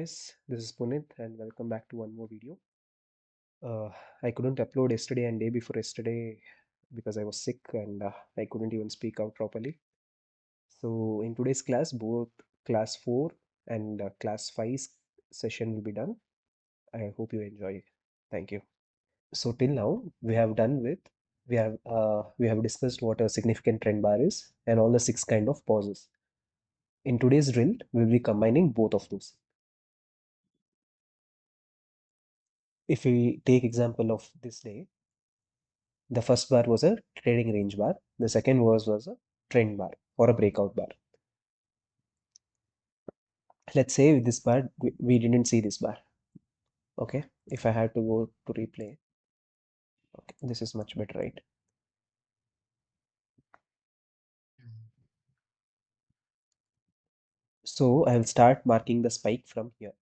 guys, this is Punit and welcome back to one more video. Uh, I couldn't upload yesterday and day before yesterday because I was sick and I couldn't even speak out properly. So in today's class, both class 4 and class 5 session will be done. I hope you enjoy. Thank you. So till now, we have discussed what a significant trend bar is and all the six kind of pauses. In today's drill, we will be combining both of those. If we take example of this day, the first bar was a trading range bar. The second was a trend bar or a breakout bar. Let's say with this bar, we didn't see this bar. Okay. If I had to go to replay, okay, this is much better, right? So I will start marking the spike from here.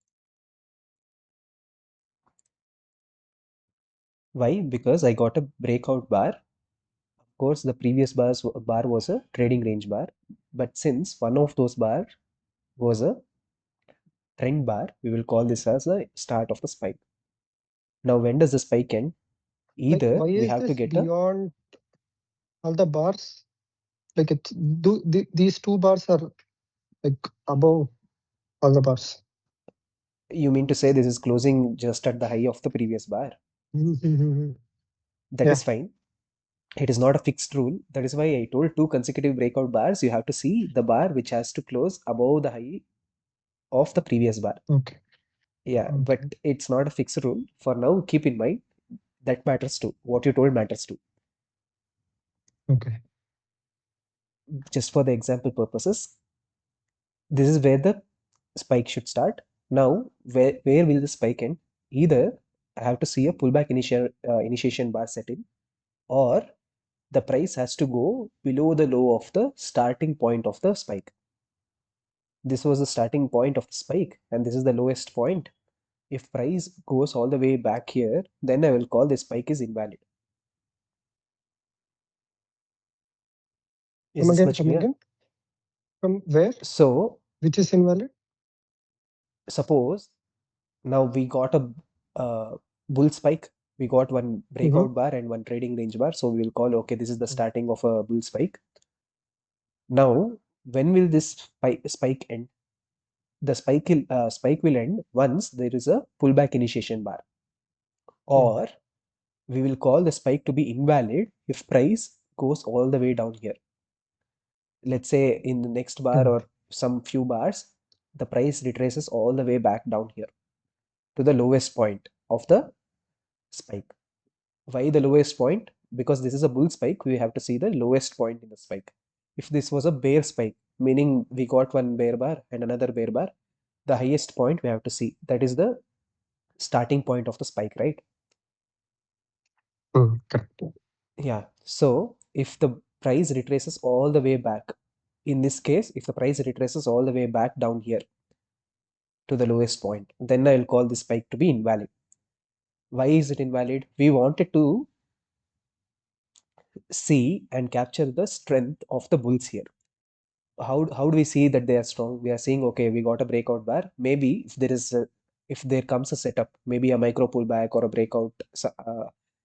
Why? Because I got a breakout bar. Of course, the previous bar was a trading range bar, but since one of those bar was a trend bar, we will call this as the start of the spike. Now, when does the spike end? Like, Either why we is have to this get a beyond all the bars? Like, these two bars are like above all the bars. You mean to say this is closing just at the high of the previous bar? That Yeah. is fine. It is not a fixed rule. That is why I told two consecutive breakout bars. You have to see the bar which has to close above the high of the previous bar. Okay. Yeah, but Okay. it's not a fixed rule. For now, keep in mind that matters too. What you told matters too. Okay. Just for the example purposes, this is where the spike should start. Now, where will the spike end? Either I have to see a pullback initiation bar set in, or the price has to go below the low of the starting point of the spike. This was the starting point of the spike, and this is the lowest point. If price goes all the way back here, then I will call this spike is invalid. Is Come this again. much Come clear? again. From where? So, Which is invalid? suppose now we got a bull spike. We got one Mm-hmm. breakout bar and one trading range bar. So we will call, okay, this is the Mm. starting of a bull spike. Now, when will this spike end? The spike will end once there is a pullback initiation bar, Mm. or we will call the spike to be invalid if price goes all the way down here. Let's say in the next bar Mm. or some few bars, the price retraces all the way back down here to the lowest point of the spike. Why the lowest point? Because this is a bull spike, we have to see the lowest point in the spike. If this was a bear spike, meaning we got one bear bar and another bear bar, the highest point we have to see. That is the starting point of the spike, right? Correct. Yeah. So if the price retraces all the way back, in this case, if the price retraces all the way back down here to the lowest point, then I'll call this spike to be invalid. Why is it invalid? We wanted to see and capture the strength of the bulls here. How do we see that they are strong? We are saying, okay, we got a breakout bar. Maybe if there comes a setup, maybe a micro pullback or a breakout,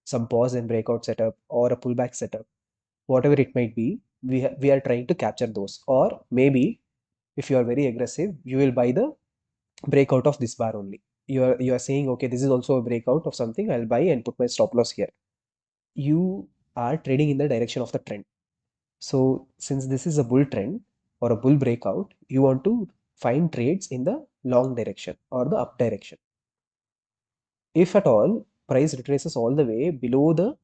some pause and breakout setup or a pullback setup, whatever it might be, we are trying to capture those. Or maybe if you are very aggressive, you will buy the breakout of this bar only. You are saying, okay, this is also a breakout of something. I'll buy and put my stop loss here. You are trading in the direction of the trend. So since this is a bull trend or a bull breakout, you want to find trades in the long direction or the up direction. If at all price retraces all the way below the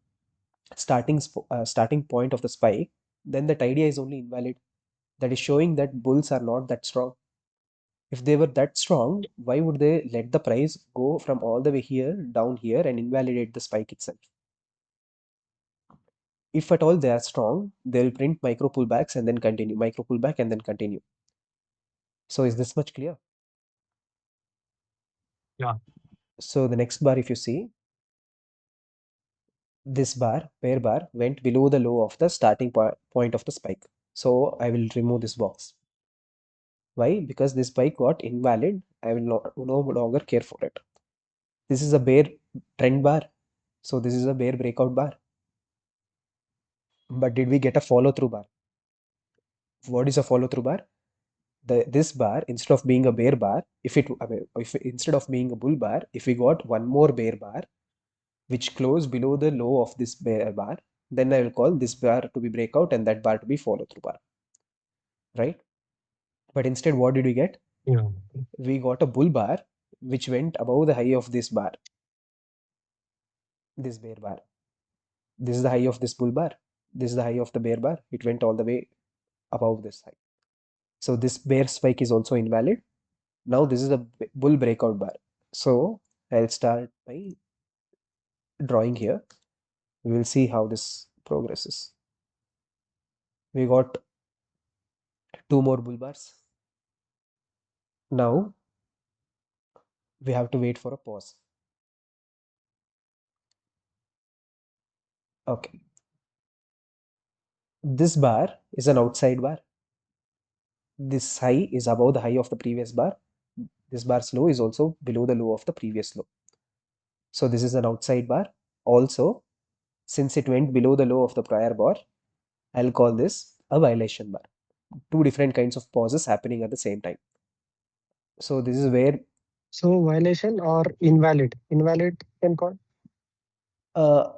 starting point of the spike, then that idea is only invalid. That is showing that bulls are not that strong. If they were that strong, why would they let the price go from all the way here down here and invalidate the spike itself? If at all they are strong, they will print micro pullbacks and then continue, micro pullback and then continue. So is this much clear? Yeah. So the next bar, if you see, this bar, pair bar, went below the low of the starting point of the spike. So I will remove this box. Why? Because this spike got invalid I will no longer care for it. This is a bear trend bar. So this is a bear breakout bar. But did we get a follow through bar? What is a follow through bar? This bar, instead of being a bear bar, if instead of being a bull bar, if we got one more bear bar which closed below the low of this bear bar, then I will call this bar to be breakout and that bar to be follow through bar, right? But instead, what did we get? Yeah. We got a bull bar which went above the high of this bar, this bear bar. This is the high of this bull bar. This is the high of the bear bar. It went all the way above this high. So this bear spike is also invalid. Now this is a bull breakout bar. So I'll start by drawing here. We will see how this progresses. We got two more bull bars. Now we have to wait for a pause. Okay. This bar is an outside bar. This high is above the high of the previous bar. This bar's low is also below the low of the previous low. So this is an outside bar. Also, since it went below the low of the prior bar, I'll call this a violation bar. Two different kinds of pauses happening at the same time. So this is where So violation or invalid? Invalid can call. uh,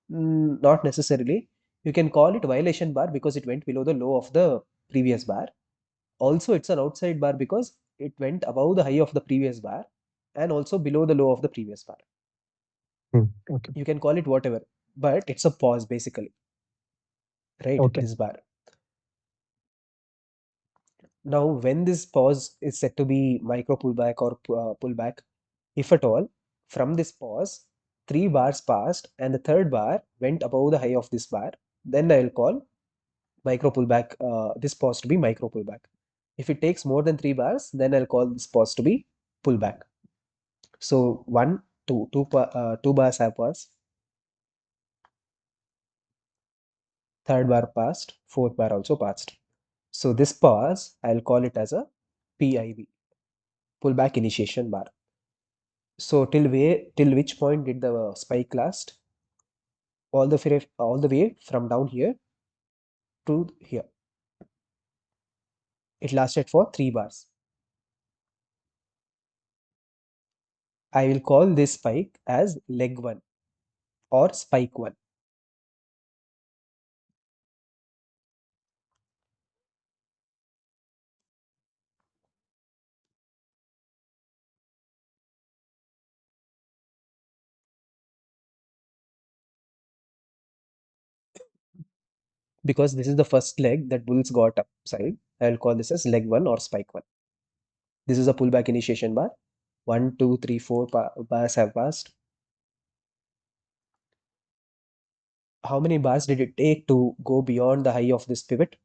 not necessarily. You can call it violation bar because it went below the low of the previous bar. Also, it's an outside bar because it went above the high of the previous bar and also below the low of the previous bar. Okay. You can call it whatever, but it's a pause basically, right? Okay. This bar. Now, when this pause is said to be micro pullback or pullback, if at all, from this pause, three bars passed and the third bar went above the high of this bar, then I will call micro pullback, this pause to be micro pullback. If it takes more than three bars, then I'll call this pause to be pullback. So one, two bars have passed, third bar passed, fourth bar also passed. So this pause, I'll call it as a PIB, pullback initiation bar. So till which point did the spike last? All the way from down here to here. It lasted for 3 bars. I will call this spike as leg 1 or spike 1. Because this is the first leg that bulls got upside, I will call this as leg 1 or spike 1. This is a pullback initiation bar. 1, 2, 3, 4 bars have passed. How many bars did it take to go beyond the high of this pivot?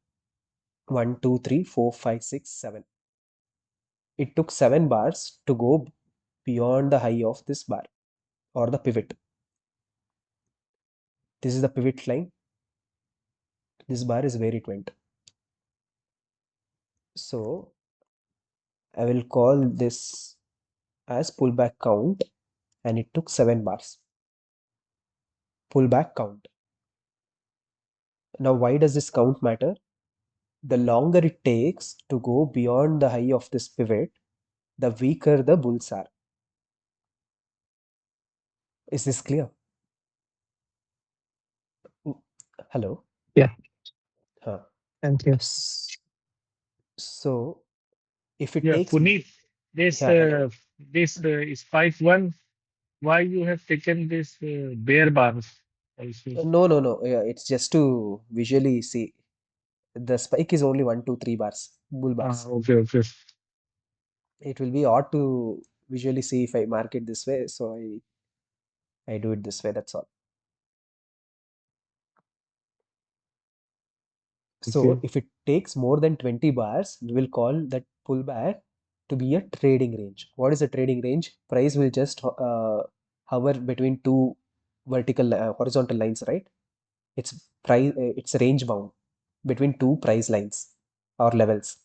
1, 2, 3, 4, 5, 6, 7. It took 7 bars to go beyond the high of this bar or the pivot. This is the pivot line. This bar is where it went. So I will call this as pullback count and it took 7 bars. Pullback count. Now, why does this count matter? The longer it takes to go beyond the high of this pivot, the weaker the bulls are. Is this clear? Hello? Yeah. Huh. Thank you. So, if it Yeah, takes, Puneet, this yeah, spike one, why you have taken this bear bars also? no, yeah, it's just to visually see. The spike is only 1, 2, 3 bars, bull bars. Okay, okay. It will be odd to visually see if I mark it this way, so I do it this way, that's all. So Okay. if it takes more than 20 bars, we will call that pullback to be a trading range. What is a trading range? Price will just hover between two horizontal lines, right? It's range bound between two price lines or levels.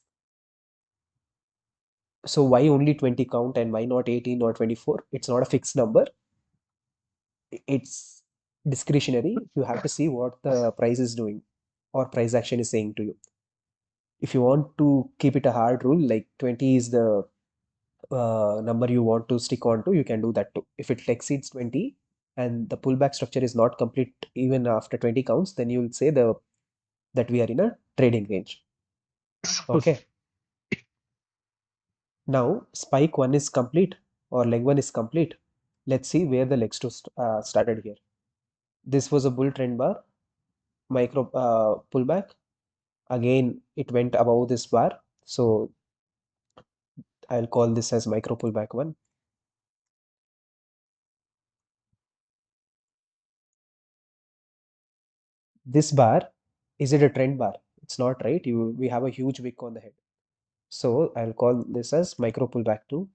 So why only 20 count and why not 18 or 24? It's not a fixed number. It's discretionary. You have to see what the price is doing or price action is saying to you. If you want to keep it a hard rule, like 20 is the number you want to stick on to, you can do that too. If it exceeds 20 and the pullback structure is not complete even after 20 counts, then you will say that we are in a trading range. Okay. Now spike 1 is complete or leg 1 is complete. Let's see where the legs 2 started here. This was a bull trend bar, micro pullback. Again, it went above this bar. So I'll call this as micro pullback 1. This bar, is it a trend bar? It's not, right? We have a huge wick on the head. So I'll call this as micro pullback 2.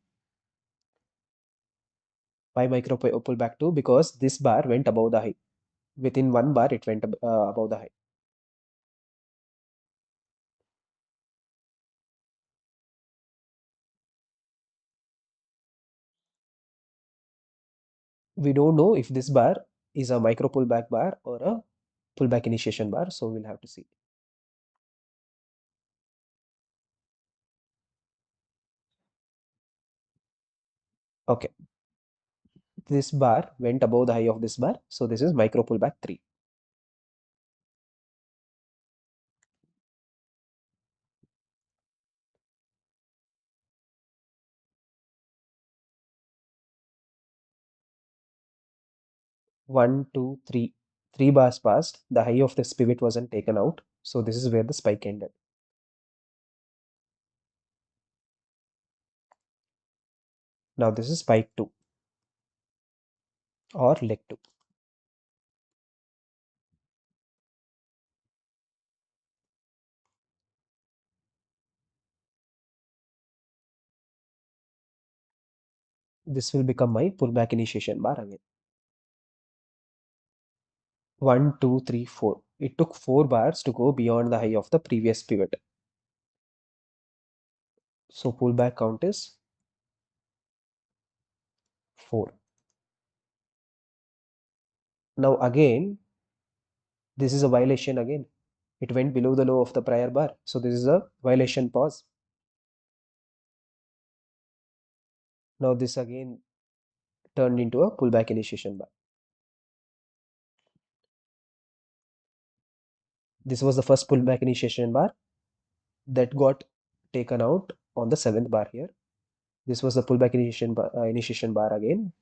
Why micro pullback 2? Because this bar went above the high. Within one bar, it went above the high. We don't know if this bar is a micro pullback bar or a pullback initiation bar. So we'll have to see. Okay. This bar went above the high of this bar. So this is micro pullback 3. One, two, three. 3 bars passed. The high of this pivot wasn't taken out. So this is where the spike ended. Now this is spike 2 or leg 2. This will become my pullback initiation bar again. 1, 2, 3, 4. It took 4 bars to go beyond the high of the previous pivot. So pullback count is 4. Now again, this is a violation again. It went below the low of the prior bar. So this is a violation pause. Now this again turned into a pullback initiation bar. This was the first pullback initiation bar that got taken out on the 7th bar here. This was the pullback initiation bar again.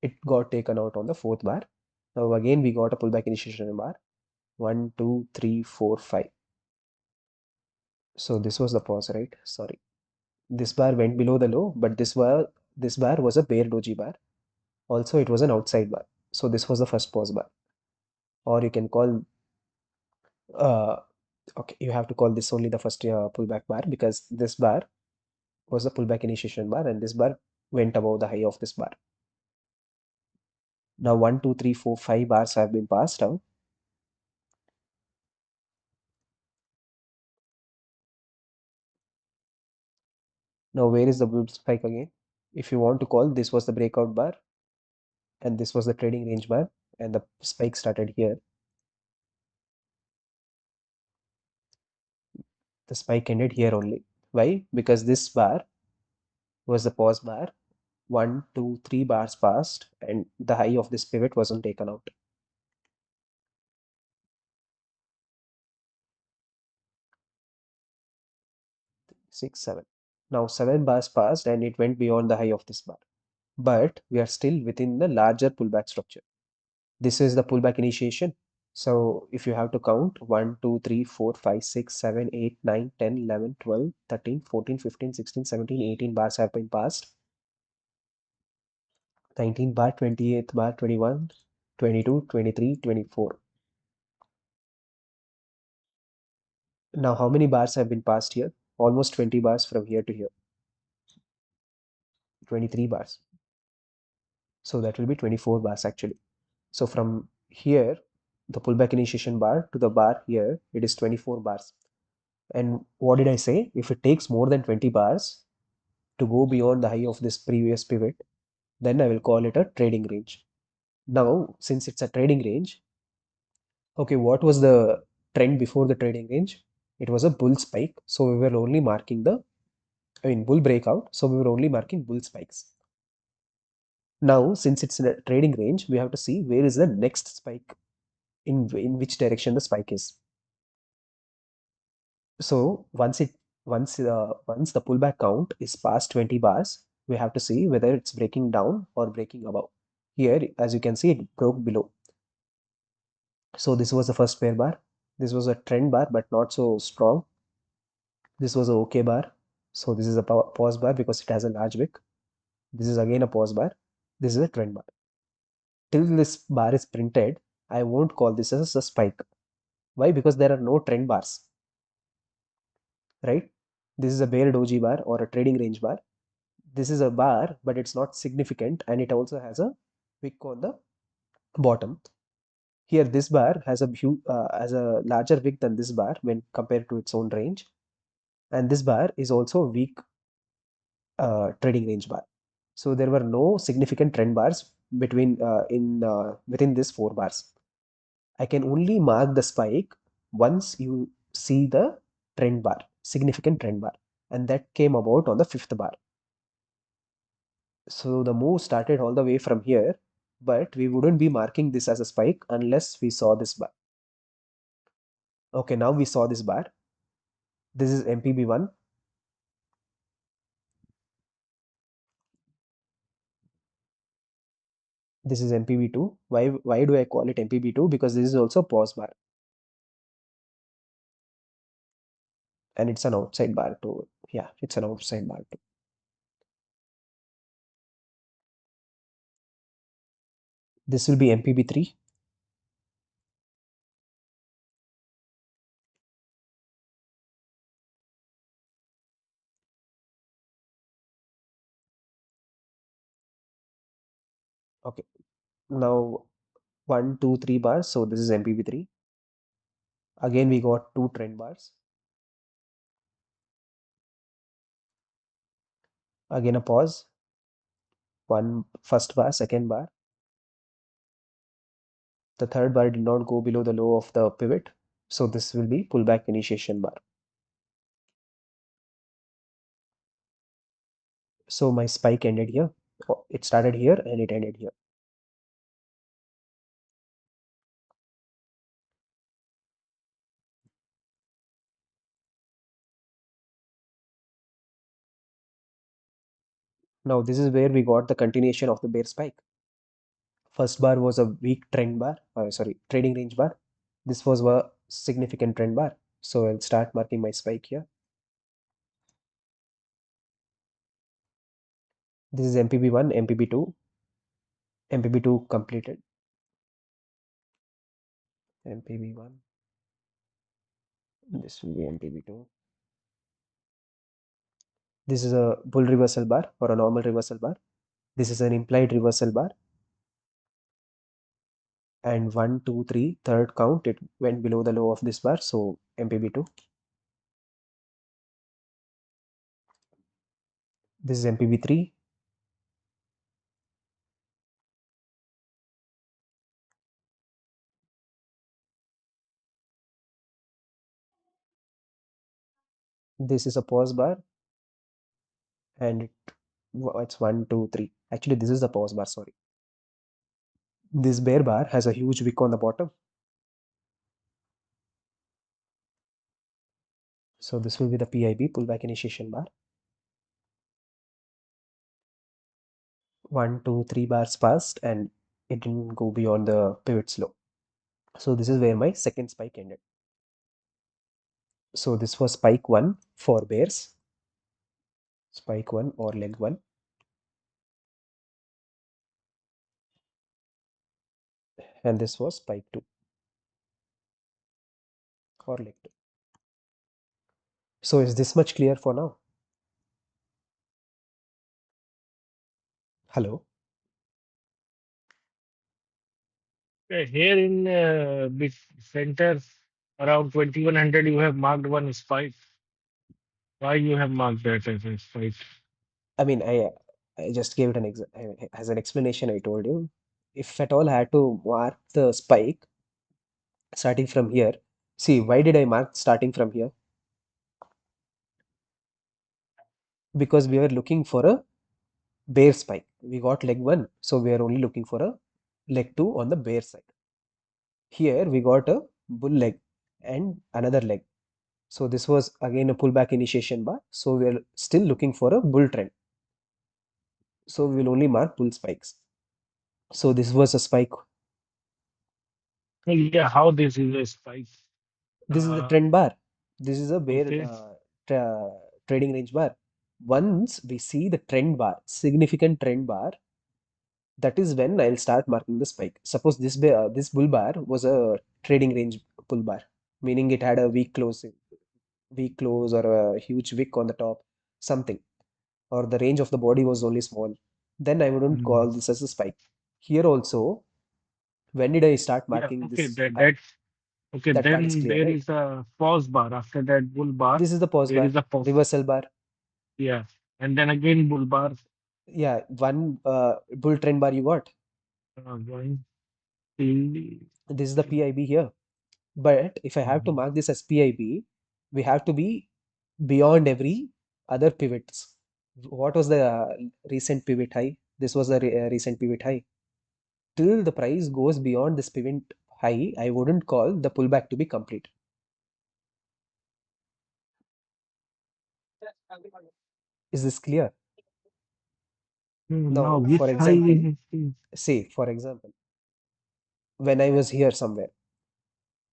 It got taken out on the 4th bar. Now again we got a pullback initiation bar. 1, 2, 3, 4, 5. So this was the pause, right? Sorry. This bar went below the low, but this bar was a bear doji bar. Also, it was an outside bar. So this was the first pause bar. Or you can call okay, you have to call this only the first pullback bar because this bar was a pullback initiation bar and this bar went above the high of this bar. Now 1, 2, 3, 4, 5 bars have been passed out. Now where is the bull spike again? If you want to call, this was the breakout bar and this was the trading range bar and the spike started here. The spike ended here only. Why? Because this bar was the pause bar. 1, 2, 3 bars passed and the high of this pivot wasn't taken out. 6, 7. Now 7 bars passed and it went beyond the high of this bar. But we are still within the larger pullback structure. This is the pullback initiation. So if you have to count 1, 2, 3, 4, 5, 6, 7, 8, 9, 10, 11, 12, 13, 14, 15, 16, 17, 18 bars have been passed. 19 bar, 28th bar, 21, 22, 23, 24. Now how many bars have been passed here? Almost 20 bars from here to here. 23 bars. So that will be 24 bars actually. So from here, the pullback initiation bar to the bar here, it is 24 bars. And what did I say? If it takes more than 20 bars to go beyond the high of this previous pivot, then I will call it a trading range. Now, since it's a trading range, okay, what was the trend before the trading range? It was a bull spike. So we were only marking bull breakout. So we were only marking bull spikes. Now, since it's in a trading range, we have to see where is the next spike, in which direction the spike is. So once the pullback count is past 20 bars, we have to see whether it's breaking down or breaking above. Here, as you can see, it broke below. So this was the first bear bar. This was a trend bar, but not so strong. This was a OK bar. So this is a pause bar because it has a large wick. This is again a pause bar. This is a trend bar. Till this bar is printed, I won't call this as a spike. Why? Because there are no trend bars, right? This is a bear doji bar or a trading range bar. This is a bar, but it's not significant, and it also has a wick on the bottom. Here, this bar has a larger wick than this bar when compared to its own range, and this bar is also a weak trading range bar. So there were no significant trend bars within these four bars. I can only mark the spike once you see the trend bar, significant trend bar, and that came about on the fifth bar. So the move started all the way from here, but we wouldn't be marking this as a spike unless we saw this bar. Okay, now we saw this bar. This is MPB1. This is MPB2. Why do I call it MPB2? Because this is also pause bar, and it's an outside bar too. Yeah, it's an outside bar too. This will be MPB3. Okay, now 1, 2, 3 bars. So this is MPB3. Again, we got two trend bars. Again, a pause. One first bar, second bar. The third bar did not go below the low of the pivot. So this will be pullback initiation bar. So my spike ended here. It started here and it ended here. Now this is where we got the continuation of the bear spike. First bar was a weak trend bar, trading range bar. This was a significant trend bar. So I'll start marking my spike here. This is MPB1, MPB2. MPB2 completed. MPB1. This will be MPB2. This is a bull reversal bar or a normal reversal bar. This is an implied reversal bar. And 1, 2, 3, third count, it went below the low of this bar. So MPB2. This is MPB3. This is a pause bar, and it's 1, 2, 3. Actually, this is the pause bar, sorry. This bear bar has a huge wick on the bottom. So this will be the PIB, pullback initiation bar. 1, 2, 3 bars passed and it didn't go beyond the pivot slow. So this is where my second spike ended. So this was spike 1 for bears. Spike 1 or leg 1. And this was spike 2 or leg 2. So is this much clear for now? Hello? Here in bit center around 2100, you have marked one spike. Why you have marked that as a spike? I mean, I just gave it as an explanation. I told you, if at all I had to mark the spike starting from here. See, why did I mark starting from here? Because we were looking for a bear spike. We got leg one, so we are only looking for a leg two on the bear side. Here we got a bull leg and another leg. So this was again a pullback initiation bar. So we are still looking for a bull trend. So we will only mark bull spikes. So this was a spike. Well, yeah, how this is a spike? This is a Uh, trend bar. This is a bear okay. trading range bar. Once we see the trend bar, significant trend bar, that is when I'll start marking the spike. Suppose this bull bar was a trading range pull bar, meaning it had a weak close or a huge wick on the top, something, or the range of the body was only small. Then I wouldn't Mm. call this as a spike. Here also, when did I start Yeah, marking okay. this? That's okay. That part is Then clear, there right? is a pause bar. After that bull bar, This is the pause there bar, is a pause. reversal bar. Yeah. And then again bull bar. Yeah, one bull trend bar you got. Going till This is the PIB here. But if I have to Mhm. mark this as PIB, we have to be beyond every other pivots. What was the recent pivot high? This was the recent pivot high. Till the price goes beyond this pivot high, I wouldn't call the pullback to be complete. Is this clear? Now Now, which for high example, is it? say, for example, when I was here somewhere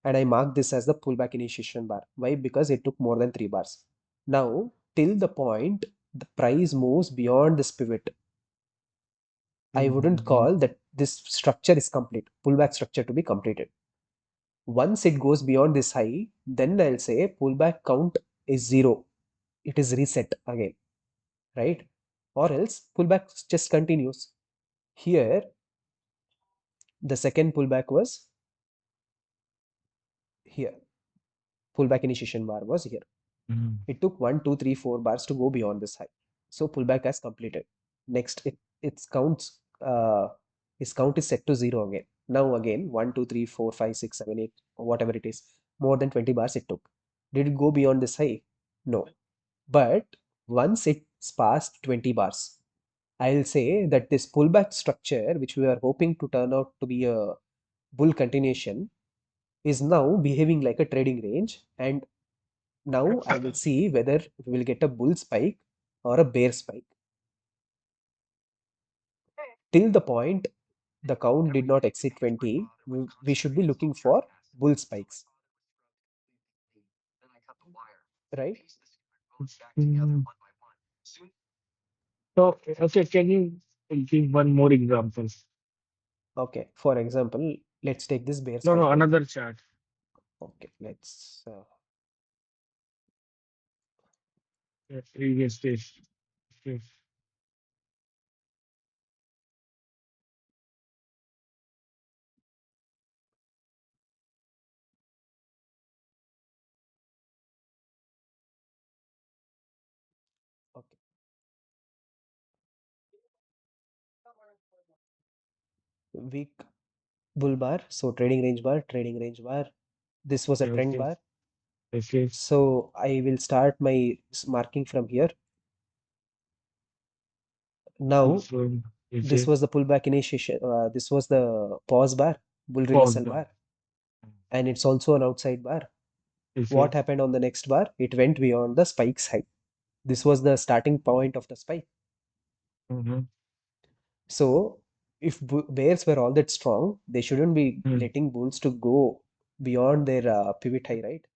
and I marked this as the pullback initiation bar. Why? Because it took more than 3 bars. Now, till the point the price moves beyond this pivot, I wouldn't Mhm. call that this structure is complete, pullback structure to be completed. Once it goes beyond this high, then I'll say pullback count is zero. It is reset again, right? Or else pullback just continues. Here, the second pullback was here. Pullback initiation bar was here. Mhm. It took 1, 2, 3, 4 bars to go beyond this high. So pullback has completed. Next, its counts its count is set to zero again. Now again 1, 2, 3, 4, 5, 6, 7, 8, or whatever it is. More than 20 bars it took. Did it go beyond this high? No. But once it's past 20 bars, I'll say that this pullback structure, which we are hoping to turn out to be a bull continuation, is now behaving like a trading range, and now I will see whether we will get a bull spike or a bear spike. Till the point the count did not exceed 20, we should be looking for bull spikes, right? Mm. So, okay, can you give one more example? Okay, for example, let's take this bear No, spike no, here. another chart. Okay, let's Previous days. Okay. okay. Weak bull bar, so trading range bar, trading range bar. This was a trend Okay. bar. Okay. So I will start my marking from here. Now, So, this okay. was the pullback initiation. This was the pause bar, bull Pause reversal bar. bar, and it's also an outside bar. Okay. What happened on the next bar? It went beyond the spike's height. This was the starting point of the spike. Mm-hmm. So, if bears were all that strong, they shouldn't be Mm. letting bulls to go beyond their pivot high, right?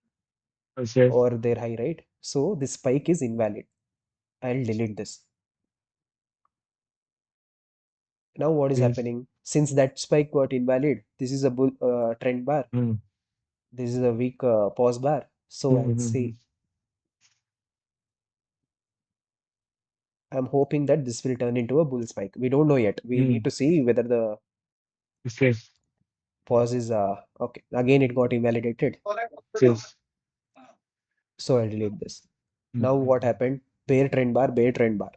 Okay. Or their high, right? So, this spike is invalid. I'll delete this. Now, what is Yes. happening? Since that spike got invalid, this is a bull trend bar. Mm. This is a weak pause bar. So, I'll Mm-hmm. say I'm hoping that this will turn into a bull spike. We don't know yet. We need Mm. to see whether the Okay. pause is okay. Again, it got invalidated. Yes. So I'll delete this. Now what Mm-hmm. happened? Bear trend bar, bear trend bar.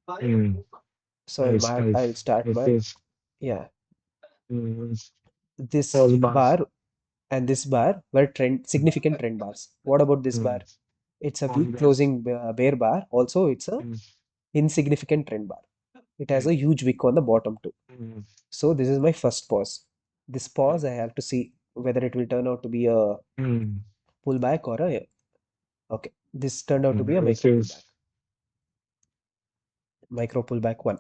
Mm. So Nice, I'll nice. start This my, is yeah, mm, this pause bars. bar and this bar were significant trend bars. What about this bar? Mm. It's a On weak bars. closing bear bar. Also, it's a Mm. insignificant trend bar. It has Mm. a huge wick on the bottom too. Mm. So this is my first pause. This pause I have to see whether it will turn out to be a Mm. pullback or a, okay. This turned out to be a This micro pullback. is Micro pullback one.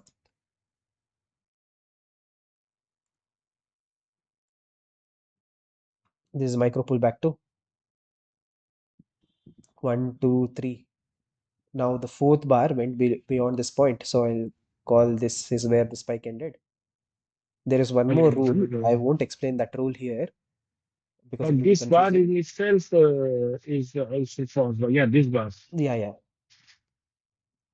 This is micro pullback two. One, two, three. Now the fourth bar went beyond this point, so I'll call this is where the spike ended. There is one more rule. I won't explain that rule here because it but will be this bar confusing. in itself is also pause bar. Yeah, this bar. Yeah, yeah,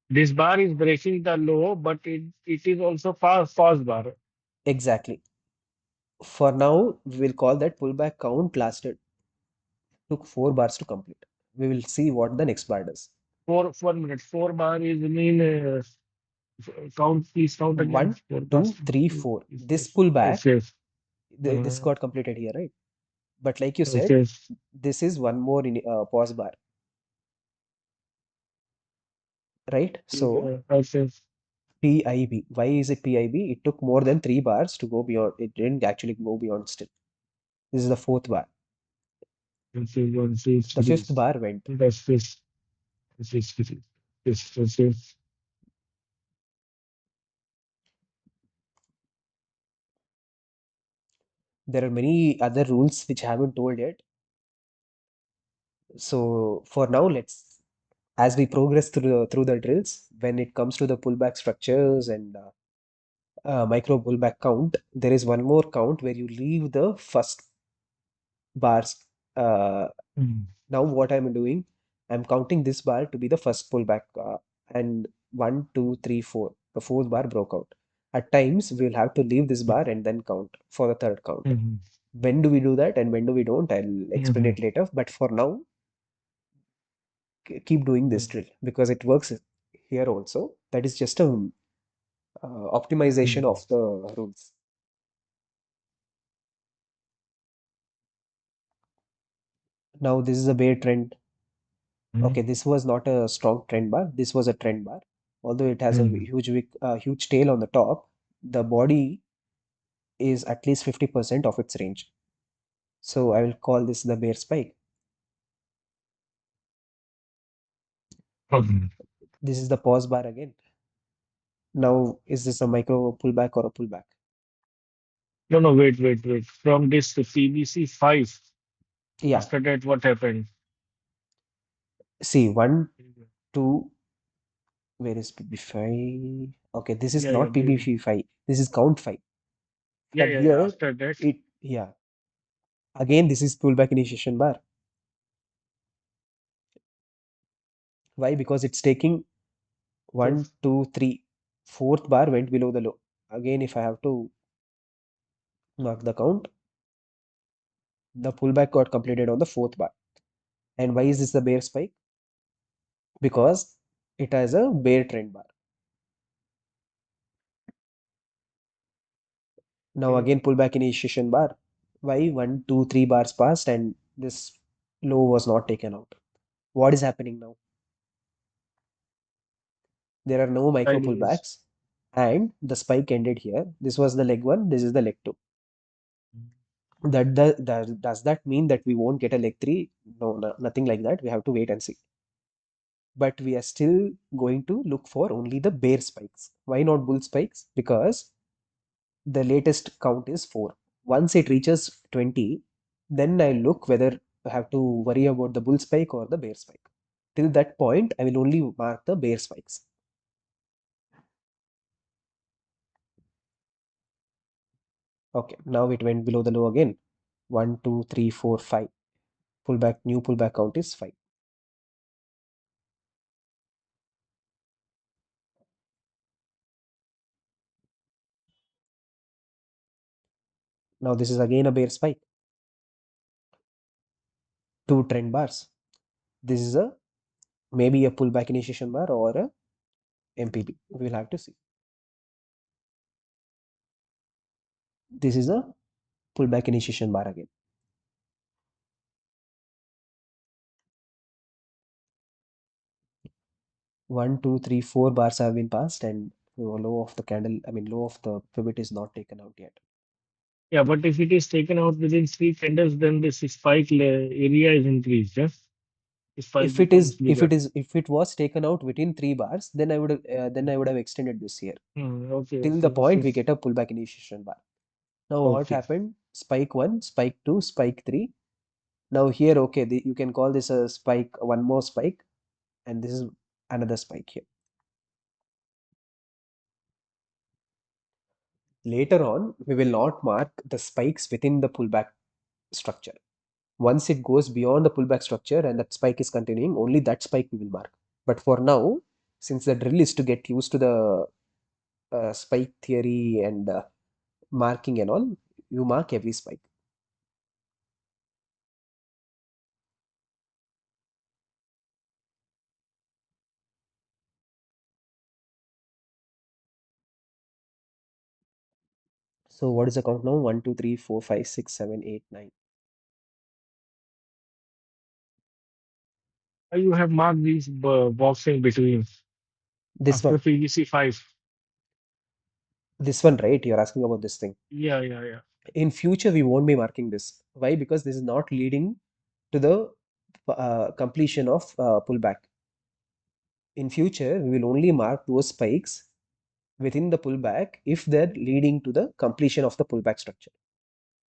This bar is breaking the low, but it is also pause bar. exactly. For now, we will call that pullback count lasted, took 4 bars to complete. We will see what the next bar does. 4 minutes. 4 bar is mean count. Please count again. One, 4 bars. two, three, four. This pullback, Okay. this got completed here, right? But like you said, Okay. this is one more pause bar, right? So Okay. PIB. Why is it PIB? It took more than 3 bars to go beyond. It didn't actually go beyond still. This is the fourth bar. 1, 2, The 3. fifth bar went. That's this. This. There are many other rules which I haven't told yet. So for now, as we progress through the drills, when it comes to the pullback structures and micro pullback count, there is one more count where you leave the first bars. Uh, Mm. Now what I'm doing, I'm counting this bar to be the first pullback, and one, two, three, four. The fourth bar broke out. At times, we'll have to leave this bar and then count for the third count. Mhm. When do we do that and when do we don't? I'll explain Mhm. it later. But for now, keep doing this drill because it works here also. That is just a optimization Mhm. of the rules. Now this is a bear trend. Mhm. Okay, this was not a strong trend bar. This was a trend bar. Although it has a Mhm. huge huge tail on the top, the body is at least 50% of its range. So I will call this the bear spike. Mhm. This is the pause bar again. Now, is this a micro pullback or a pullback? No, no, wait. From this PBC 5, Yeah. after that, what happened? See, one, two, where is PB5? Okay, this is Yeah, not PB5. This is count 5. From yeah. here, After that, yeah. Again, this is pullback initiation bar. Why? Because it's taking one, two, three. Fourth bar went below the low. Again, if I have to mark the count, the pullback got completed on the fourth bar. And why is this the bear spike? Because it has a bear trend bar. Now again pullback initiation bar. Why? One, two, 3 bars passed and this low was not taken out. What is happening now? There are no micro I pullbacks and the spike ended here. This was the leg one, this is the leg two. Does that mean that we won't get a leg three? No, no, nothing like that. We have to wait and see. But we are still going to look for only the bear spikes. Why not bull spikes? Because the latest count is 4. Once it reaches 20, then I look whether I have to worry about the bull spike or the bear spike. Till that point, I will only mark the bear spikes. Okay, now it went below the low again. 1, 2, 3, 4, 5. Pullback, new pullback count is 5. Now this is again a bear spike. 2 trend bars. This is a maybe a pullback initiation bar or a MPB. We will have to see. This is a pullback initiation bar again. 1, 2, 3, 4 bars have been passed, and low of the candle, I mean, low of the pivot is not taken out yet. Yeah, but if it is taken out within three candles, then this spike area is increased. Yes, spike becomes bigger. If it was taken out within 3 bars, then I would have extended this here Okay, till the okay, point okay, we get a pullback initiation bar. Now what okay. happened? Spike 1, spike 2, spike 3. Now here, okay, you can call this a spike, one more spike, and this is another spike here. Later on, we will not mark the spikes within the pullback structure. Once it goes beyond the pullback structure and that spike is continuing, only that spike we will mark. But for now, since the drill is to get used to the spike theory and marking and all, you mark every spike. So what is the count now? 1, 2, 3, 4, 5, 6, 7, 8, 9. You have marked these box in between This after one. PVC 5. This one, right? You're asking about this thing. Yeah, yeah, yeah. In future, we won't be marking this. Why? Because this is not leading to the completion of pullback. In future, we will only mark those spikes within the pullback if they're leading to the completion of the pullback structure.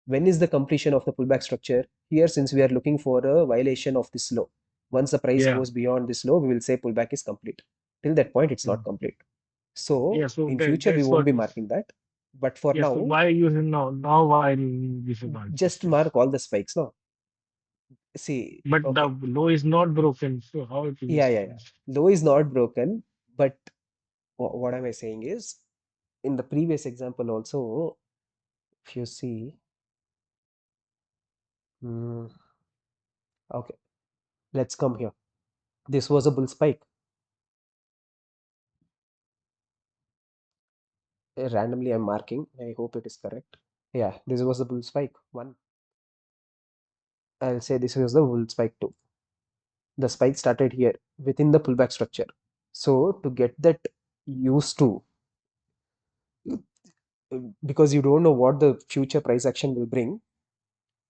When is the completion of the pullback structure? Here, since we are looking for a violation of this low, once the price Yeah. goes beyond this low, we will say pullback is complete. Till that point, it's not Mm. complete. Yeah, So so in future, we that's won't what. be marking that. But for Yeah, so now, why you have now why this is marked this just way? mark all the spikes now. See, But the okay. low is not broken, so how it Yeah, is? yeah, yeah. Low is not broken, but what am I saying is, in the previous example also, if you see, mm, okay, let's come here. This was a bull spike. Randomly, I'm marking. I hope it is correct. Yeah, this was the bull spike. One. I'll say this was the bull spike two. The spike started here within the pullback structure. So to get that used to, because you don't know what the future price action will bring,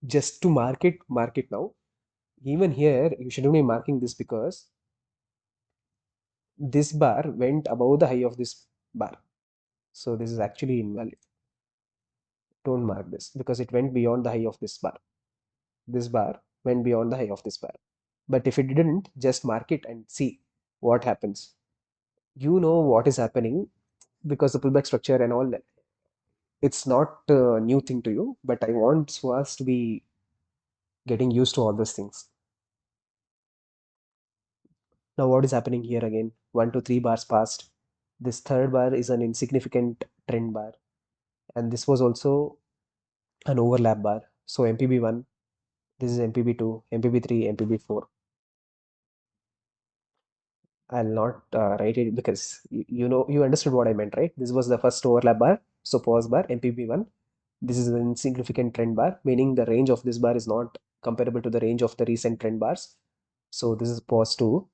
just to mark it now. Even here, you shouldn't be marking this because this bar went above the high of this bar. So this is actually invalid. Don't mark this because it went beyond the high of this bar. This bar went beyond the high of this bar. But if it didn't, just mark it and see what happens. You know what is happening because the pullback structure and all that. It's not a new thing to you, but I want Suhas to be getting used to all those things. Now, what is happening here again? 1 to 3 bars passed. This third bar is an insignificant trend bar, and this was also an overlap bar. So MPB1, this is MPB2, MPB3, MPB4. I'll not write it because you know you understood what I meant, right? This was the first overlap bar, so pause bar, MPB1. This is an insignificant trend bar, meaning the range of this bar is not comparable to the range of the recent trend bars. So this is pause 2,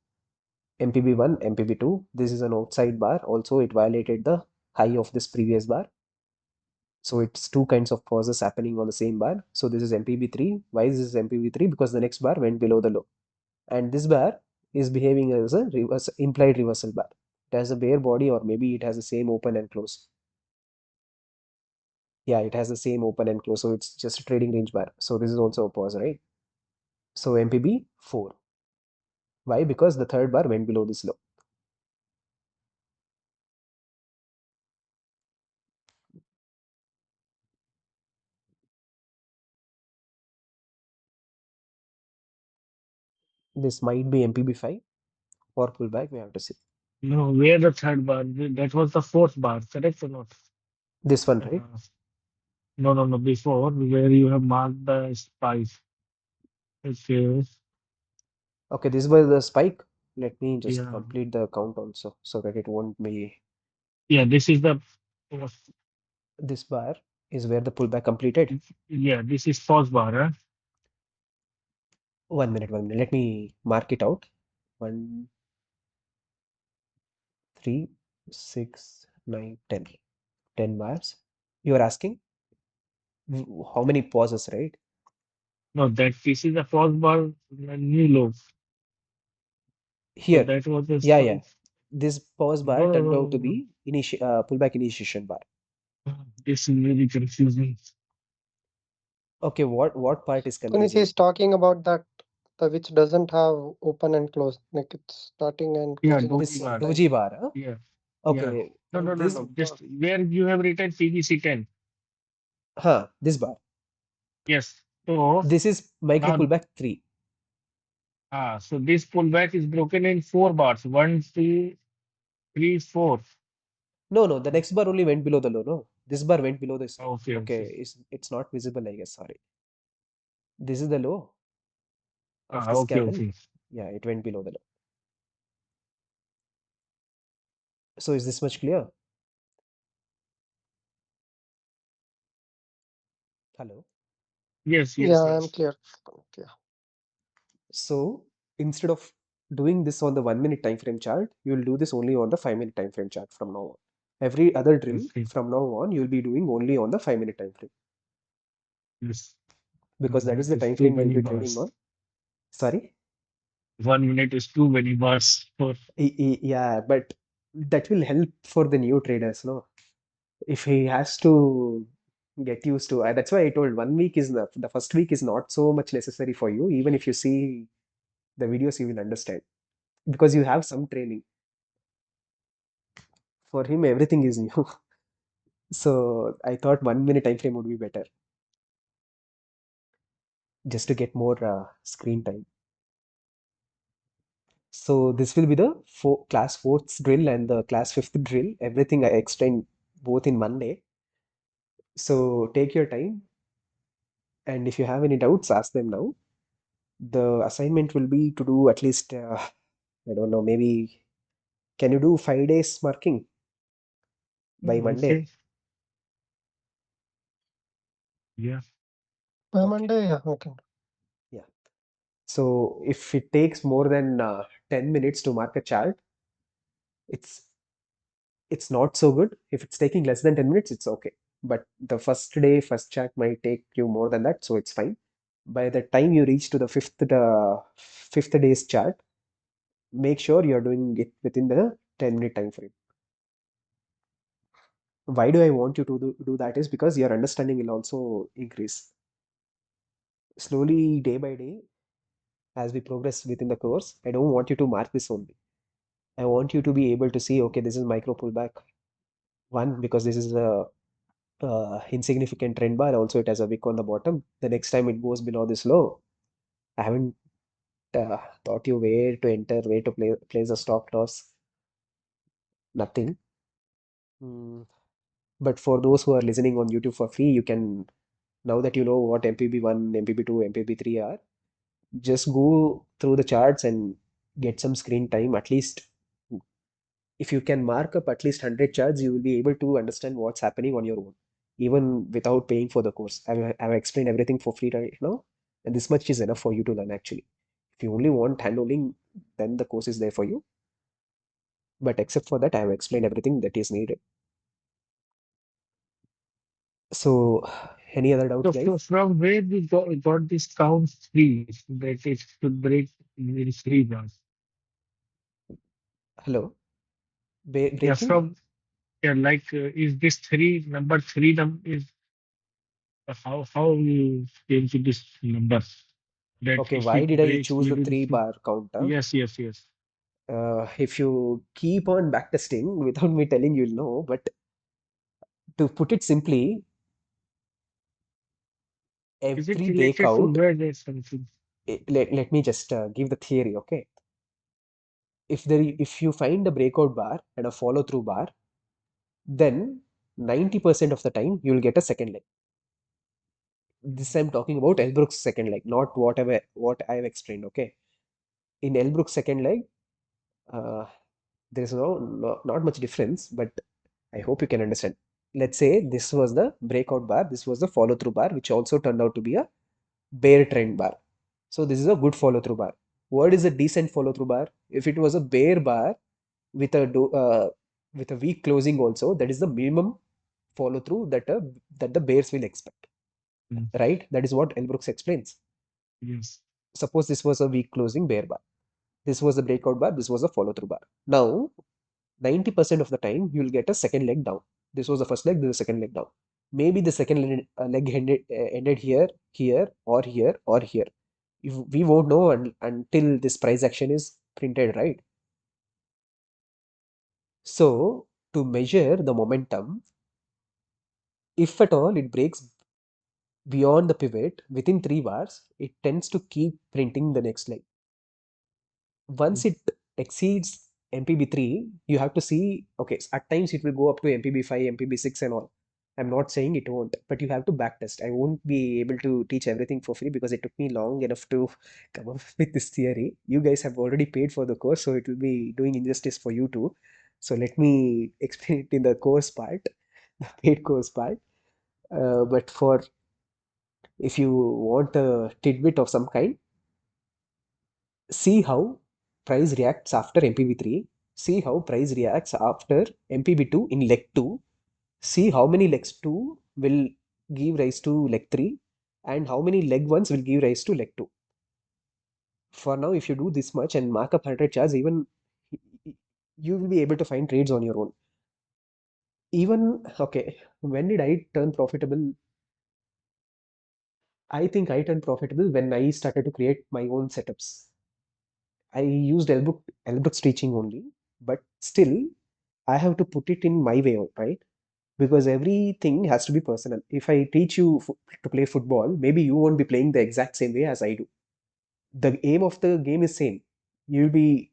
MPB1, MPB2. This is an outside bar. Also, it violated the high of this previous bar. So it's two kinds of pauses happening on the same bar. So this is MPB3. Why is this MPB3? Because the next bar went below the low. And this bar is behaving as a implied reversal bar. It has a bare body, or maybe it has the same open and close. Yeah, it has the same open and close. So it's just a trading range bar. So this is also a pause, right? So MPB 4. Why? Because the third bar went below this low. This might be MPB 5 or pullback. We have to see. No, where the third bar? That was the fourth bar, correct or not? This one, right? Uh, no, no, no. Before where you have marked the spike. Okay. Okay, this was the spike. Let me just Yeah. complete the count also so that it won't be. Yeah, this is the This bar is where the pullback completed. yeah, this is pause bar, huh? 1 minute, 1 minute. Let me mark it out. 1, 3, 6, 9, 10. 10 bars. You are asking how many pauses, right? No, that this is the pause bar new low. So Here, that was the yeah. This pause bar no, no, turned no, out no, to no. be pullback initiation bar. This is really confusing. Okay, what part is Puneet confusing? is talking about that the which doesn't have open and close, like it's starting and Yeah, closing at the This doji same bar. time. doji bar, huh? Yeah, yeah. Okay, No, no, no, this no. Just where you have written PVC 10. this bar. Yes. So This is micro now, pullback 3. so this pullback is broken in 4 bars. 1, 2, 3, 4. No, the next bar only went below the low. No, this bar went below this. Okay, Okay, okay. it's not visible, I guess. Sorry. This is the low of this Okay, candle. okay. Yeah, it went below the low. So is this much clear? Hello. Yes, yes, Yeah, I'm yes. clear. Yeah. So instead of doing this on the 1 minute time frame chart, you will do this only on the 5 minute time frame chart from now on. Every other drill Okay. from now on, you will be doing only on the 5 minute time frame Yes. because that is That the is time too frame you will many be trading bars. on. Sorry. 1 minute is too many bars for. Yeah, but that will help for the new traders, no? If he has to get used to, that's why I told 1 week is the first week is not so much necessary for you. Even if you see the videos, you will understand because you have some training. For him, everything is new. So I thought 1 minute time frame would be better just to get more screen time. So this will be the class fourth drill and the class fifth drill. Everything I explained both in one day. So take your time, and if you have any doubts, ask them now. The assignment will be to do at least I don't know, maybe can you do 5 days marking by Monday? Okay. Yeah. By Okay, Monday, yeah, okay. yeah. So if it takes more than 10 minutes to mark a chart, it's it's not so good. If it's taking less than 10 minutes, it's okay. But the first day, first chart might take you more than that, so it's fine. By the time you reach to the fifth day's chart, make sure you're doing it within the 10-minute time frame. Why do I want you to do that is because your understanding will also increase. Slowly, day by day, as we progress within the course, I don't want you to mark this only. I want you to be able to see, okay, this is micro pullback one because this is a insignificant trend bar. Also, it has a wick on the bottom. The next time it goes below this low, I haven't taught you where to enter, where to place a stop loss, nothing. Mm, But for those who are listening on YouTube for free, you can, now that you know what MPB1, MPB2, MPB3 are, just go through the charts and get some screen time. At least if you can mark up at least 100 charts, you will be able to understand what's happening on your own, even without paying for the course. I've explained everything for free right now, and this much is enough for you to learn actually. If you only want handholding, then the course is there for you. But except for that, I have explained everything that is needed. So, any other doubts, So guys? from where we got this count 3 that it should break in 3 bars. Hello? Yeah, Breaking? from like is this number 3 is how you came to this number that Okay, if why it did I breaks choose the within three bar counter? yes, yes, yes. If you keep on backtesting without me telling, you'll know. But to put it simply, Is it every related to breakout, where there's something? let me just give the theory, okay? If you find a breakout bar and a follow through bar, then 90% of the time you'll get a second leg. This I'm talking about Elbrook's second leg, not what I've explained, okay? In Elbrook's second leg, Uh, there is not much difference, but I hope you can understand. Let's say this was the breakout bar, this was the follow through bar, which also turned out to be a bear trend bar. So this is a good follow through bar. What is a decent follow through bar? If it was a bear bar with with a weak closing also, that is the minimum follow through that the bears will expect, Mm. right? That is what Elbrooks explains. Yes. Suppose this was a weak closing bear bar. This was a breakout bar. This was a follow through bar. Now, 90% of the time, you will get a second leg down. This was the first leg, this is the second leg down. Maybe the second leg ended here, here, or here, or here. We won't know until this price action is printed, right? So, to measure the momentum, if at all it breaks beyond the pivot within 3 bars, it tends to keep printing the next leg. Once it exceeds MPB3, you have to see, okay, at times it will go up to MPB5, MPB6 and all. I'm not saying it won't, but you have to backtest. I won't be able to teach everything for free because it took me long enough to come up with this theory. You guys have already paid for the course, so it will be doing injustice for you too. So let me explain it in the course part, the paid course part. But for if you want a tidbit of some kind, see how price reacts after MPV3, see how price reacts after MPV2 in leg 2, see how many legs 2 will give rise to leg 3 and how many leg 1s will give rise to leg 2. For now, if you do this much and mark up 100 charts, even you will be able to find trades on your own. Even, okay, when did I turn profitable? I think I turned profitable when I started to create my own setups. I used Elbrook's teaching only, but still I have to put it in my way, right? Because everything has to be personal. If I teach you to play football, maybe you won't be playing the exact same way as I do. The aim of the game is same. You'll be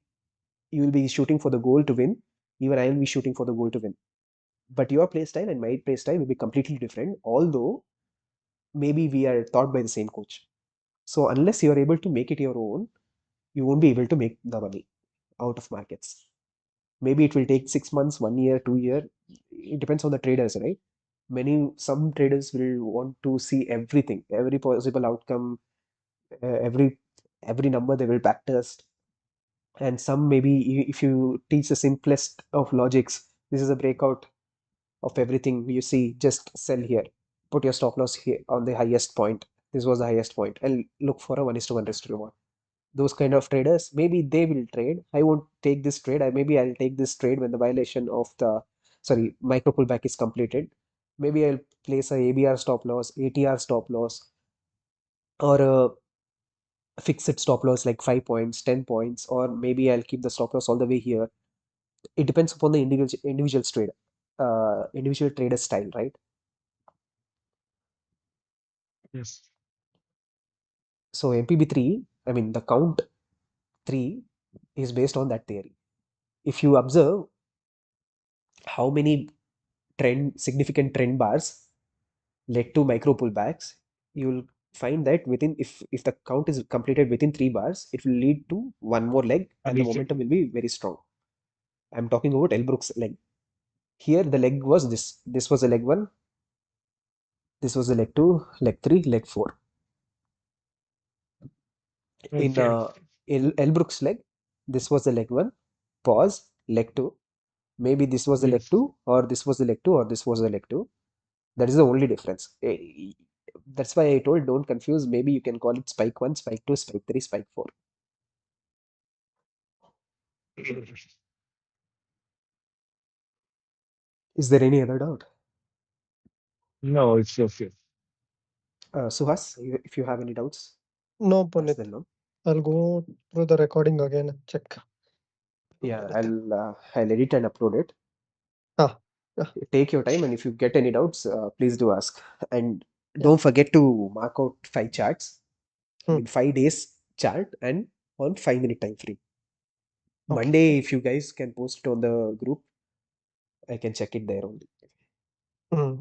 you'll be shooting for the goal to win. Even I will be shooting for the goal to win. But your play style and my play style will be completely different. Although maybe we are taught by the same coach. So unless you are able to make it your own, you won't be able to make the money out of markets. Maybe it will take 6 months, 1 year, 2 year. It depends on the traders, right? Some traders will want to see everything, every possible outcome, uh, every every number they will backtest. And some maybe if you teach the simplest of logics, this is a breakout of everything you see, just sell here, put your stop loss here on the highest point. This was the highest point, and look for a 1:1 risk reward. Those kind of traders, maybe they will trade. I won't take this trade. Maybe I'll take this trade when the violation of the, sorry, micro pullback is completed. Maybe I'll place a ABR stop loss, ATR stop loss, or a fixed stop loss like 5 points, 10 points, or maybe I'll keep the stop loss all the way here. It depends upon the individual trader style, right? Yes. So MPB3, I mean the count 3 is based on that theory. If you observe how many significant trend bars led to micro pullbacks, you will find that within if the count is completed within 3 bars, it will lead to one more leg and the Addition. momentum will be very strong. I'm talking about Elbrook's leg. Here the leg was this. This was a leg 1, this was a leg 2, leg 3, leg 4. In Okay. Elbrook's leg, this was the leg 1, pause, leg 2. Maybe this was the leg Yes. 2, or this was the leg 2, or this was the leg 2. That is the only difference. That's why I told don't confuse. Maybe you can call it spike 1, spike 2, spike 3, spike 4. Is there any other doubt? No, it's okay. Suhas, if you have any doubts, No, ask Punit. them now. I'll go through the recording again and check. Yeah, Punit. I'll edit and upload it. Ah, yeah, Take your time, and if you get any doubts, please do ask. And yeah. don't forget to mark out 5 charts. I Hmm. mean 5 days chart and on 5 minute time frame. Okay. Monday, if you guys can post it on the group, I can check it there only.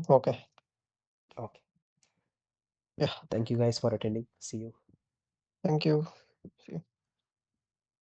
Okay. Okay. Yeah. Thank you guys for attending. See you. Thank you. See you.